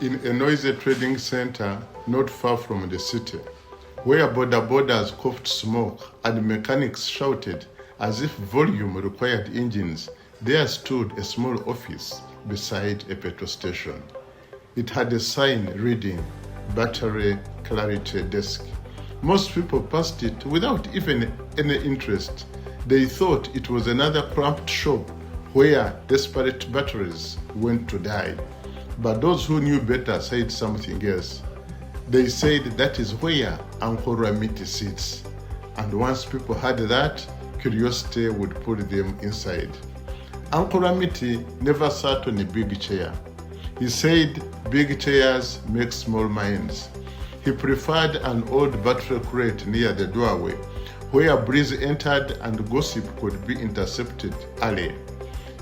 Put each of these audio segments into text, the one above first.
in a noisy trading center not far from the city, where boarders coughed smoke and mechanics shouted as if volume required engines. There stood a small office beside a petrol station. It had a sign reading, "Battery Clarity Desk." Most people passed it without even any interest. They thought it was another cramped shop where desperate batteries went to die. But those who knew better said something else. They said that is where Uncle Rwamiti sits. And once people heard that, curiosity would pull them inside. Uncle Rwamiti never sat on a big chair. He said big chairs make small minds. He preferred an old battery crate near the doorway, where breeze entered and gossip could be intercepted early.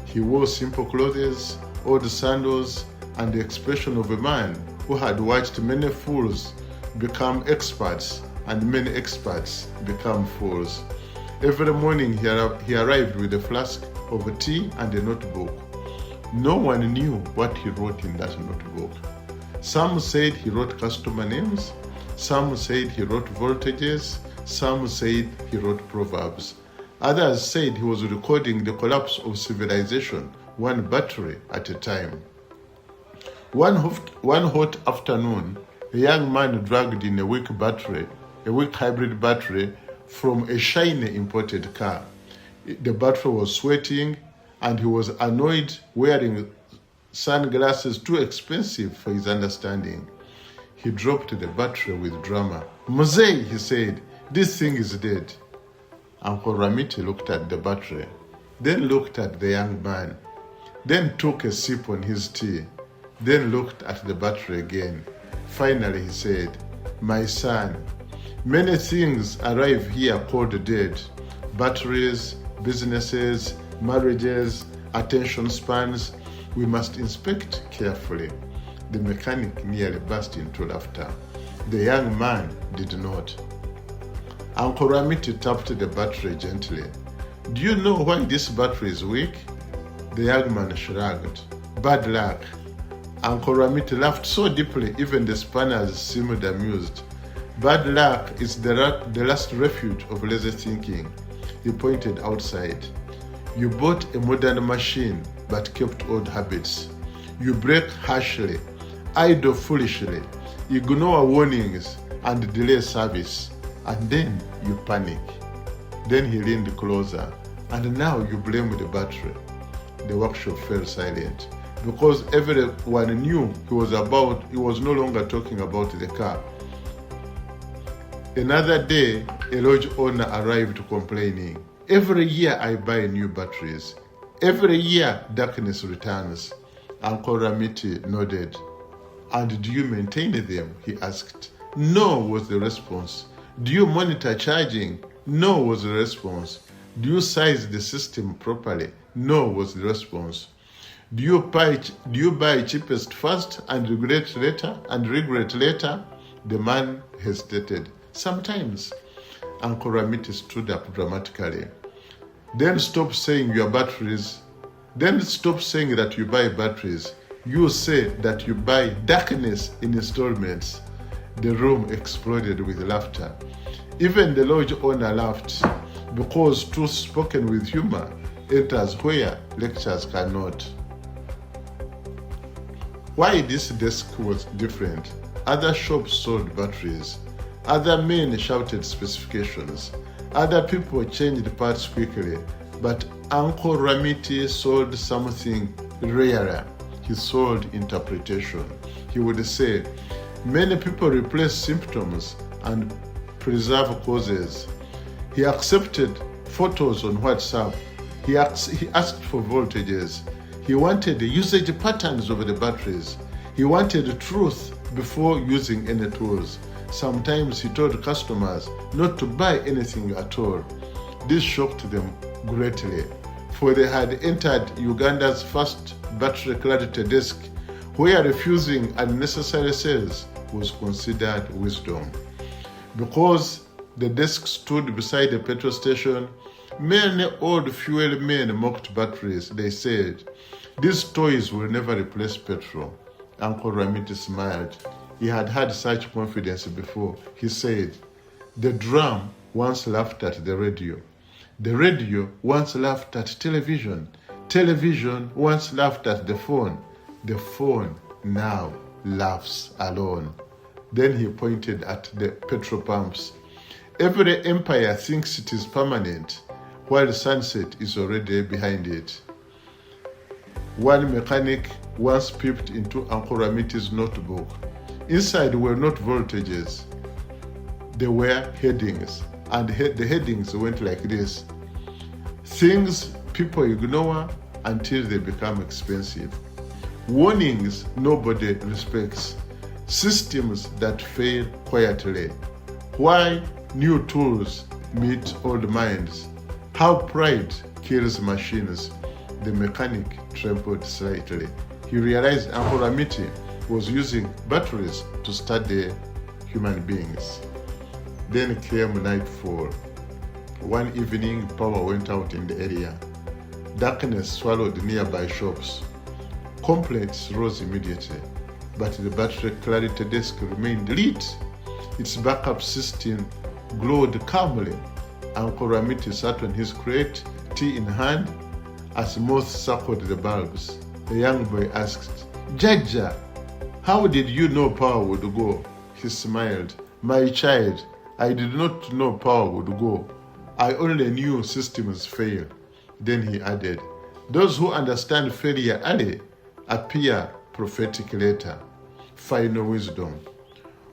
He wore simple clothes, old sandals, and the expression of a man who had watched many fools become experts and many experts become fools. Every morning he arrived with a flask of tea and a notebook. No one knew what he wrote in that notebook. Some said he wrote customer names, some said he wrote voltages, some said he wrote proverbs. Others said he was recording the collapse of civilization, one battery at a time. One hot afternoon, a young man dragged in a weak hybrid battery from a shiny imported car. The battery was sweating and he was annoyed, wearing sunglasses too expensive for his understanding. He dropped the battery with drama. "Mzee," he said, "this thing is dead." Uncle Rwamiti looked at the battery, then looked at the young man, then took a sip on his tea, then looked at the battery again. Finally he said, "My son, many things arrive here called dead. Batteries, businesses, marriages, attention spans. We must inspect carefully." The mechanic nearly burst into laughter. The young man did not. Uncle Rwamiti tapped the battery gently. "Do you know why this battery is weak?" The young man shrugged. "Bad luck." Uncle Rwamiti laughed so deeply even the spanners seemed amused. "Bad luck is the last refuge of lazy thinking." He pointed outside. "You bought a modern machine but kept old habits. You brake harshly, idle foolishly, ignore warnings and delay service, and then you panic." Then he leaned closer. "And now you blame the battery." The workshop fell silent because everyone knew he was no longer talking about the car. Another day, a lodge owner arrived complaining, "Every year I buy new batteries. Every year darkness returns." Uncle Rwamiti nodded. "And do you maintain them?" he asked. "No," was the response. "Do you monitor charging?" "No," was the response. "Do you size the system properly?" "No," was the response. Do you buy cheapest first and regret later?" The man hesitated. "Sometimes." Uncle Rwamiti stood up dramatically. Then stop saying that you buy batteries. You say that you buy darkness in installments." The room exploded with laughter. Even the lodge owner laughed, because truth spoken with humor enters where lectures cannot. Why this desk was different. Other shops sold batteries. Other men shouted specifications. Other people changed parts quickly. But Uncle Rwamiti sold something rarer. He sold interpretation. He would say, "Many people replace symptoms and preserve causes." He accepted photos on WhatsApp. He asked for voltages. He wanted usage patterns of the batteries. He wanted truth before using any tools. Sometimes he told customers not to buy anything at all. This shocked them greatly, for they had entered Uganda's first battery clarity desk, where refusing unnecessary sales was considered wisdom. Because the desk stood beside a petrol station, many old fuel men mocked batteries. They said, "These toys will never replace petrol." Uncle Rwamiti smiled. He had had such confidence before. He said, "The drum once laughed at the radio. The radio once laughed at television. Television once laughed at the phone. The phone now laughs alone." Then he pointed at the petrol pumps. "Every empire thinks it is permanent, while sunset is already behind it." One mechanic once peeped into Uncle Rwamiti's notebook. Inside were not voltages, there were headings, and the headings went like this: things people ignore until they become expensive, warnings nobody respects, systems that fail quietly, why new tools meet old minds, how pride kills machines. The mechanic trembled slightly. He realized Uncle Rwamiti was using batteries to study human beings. Then came nightfall. One evening, power went out in the area. Darkness swallowed nearby shops. Complaints rose immediately, but the battery clarity desk remained lit. Its backup system glowed calmly. Uncle Rwamiti sat on his crate, tea in hand, as moths circled the bulbs. The young boy asked, "Jaja, how did you know power would go?" He smiled. "My child, I did not know power would go. I only knew systems fail." Then he added, "Those who understand failure early appear prophetic later." Final wisdom.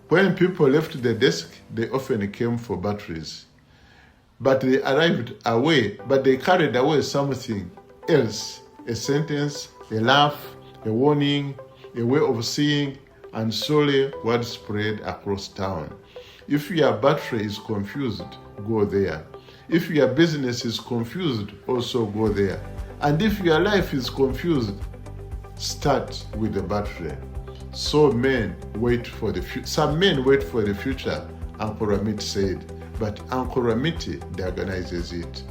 When people left the desk, they often came for batteries. But they carried away something else: a sentence, a laugh, a warning, a way of seeing, and slowly word spread across town. If your battery is confused, go there. If your business is confused, also go there. And if your life is confused, start with the battery. Some men wait for the future, Uncle Rwamiti said, but Uncle Rwamiti diagonizes it.